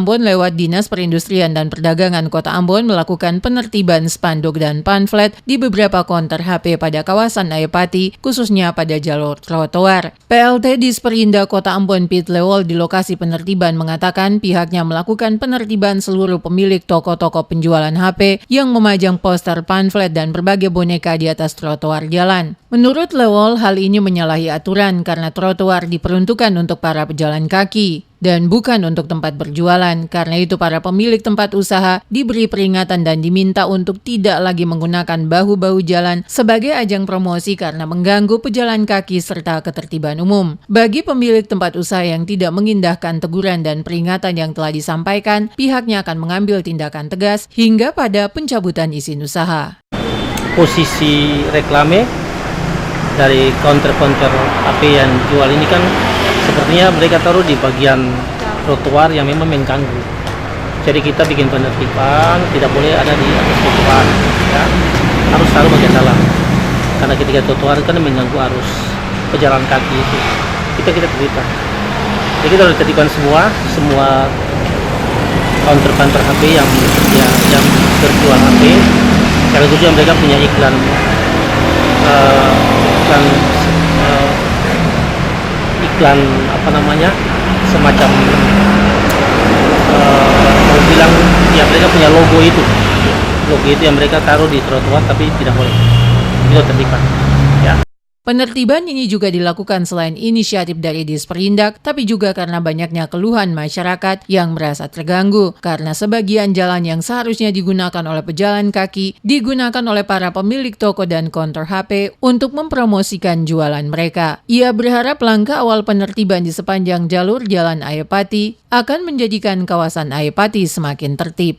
Ambon lewat Dinas Perindustrian dan Perdagangan Kota Ambon melakukan penertiban spanduk dan pamflet di beberapa konter HP pada kawasan Ayapati, khususnya pada jalur trotoar. PLT Disperinda Kota Ambon Pit Lewol di lokasi penertiban mengatakan pihaknya melakukan penertiban seluruh pemilik toko-toko penjualan HP yang memajang poster pamflet dan berbagai boneka di atas trotoar jalan. Menurut Lewol, hal ini menyalahi aturan karena trotoar diperuntukkan untuk para pejalan kaki dan bukan untuk tempat berjualan. Karena itu para pemilik tempat usaha diberi peringatan dan diminta untuk tidak lagi menggunakan bahu-bahu jalan sebagai ajang promosi karena mengganggu pejalan kaki serta ketertiban umum. Bagi pemilik tempat usaha yang tidak mengindahkan teguran dan peringatan yang telah disampaikan, pihaknya akan mengambil tindakan tegas hingga pada pencabutan izin usaha. Posisi reklame dari counter-counter HP yang jual ini kan sepertinya mereka taruh di bagian trotoar yang memang mengganggu. Jadi kita bikin penertiban, tidak boleh ada di atas trotoar, ya. Harus taruh bagian dalam. Karena ketika trotoar kan mengganggu arus pejalan kaki itu. Kita terlibat. Jadi kita harus tertiban semua counter-counter HP yang berjual HP. Kalau juga mereka punya iklan semacam mau bilang ya mereka punya logo itu yang mereka taruh di trotoar tapi tidak boleh, itu terlibat, ya. Penertiban ini juga dilakukan selain inisiatif dari Disperindak, tapi juga karena banyaknya keluhan masyarakat yang merasa terganggu karena sebagian jalan yang seharusnya digunakan oleh pejalan kaki digunakan oleh para pemilik toko dan konter HP untuk mempromosikan jualan mereka. Ia berharap langkah awal penertiban di sepanjang jalur Jalan Ayapati akan menjadikan kawasan Ayapati semakin tertib.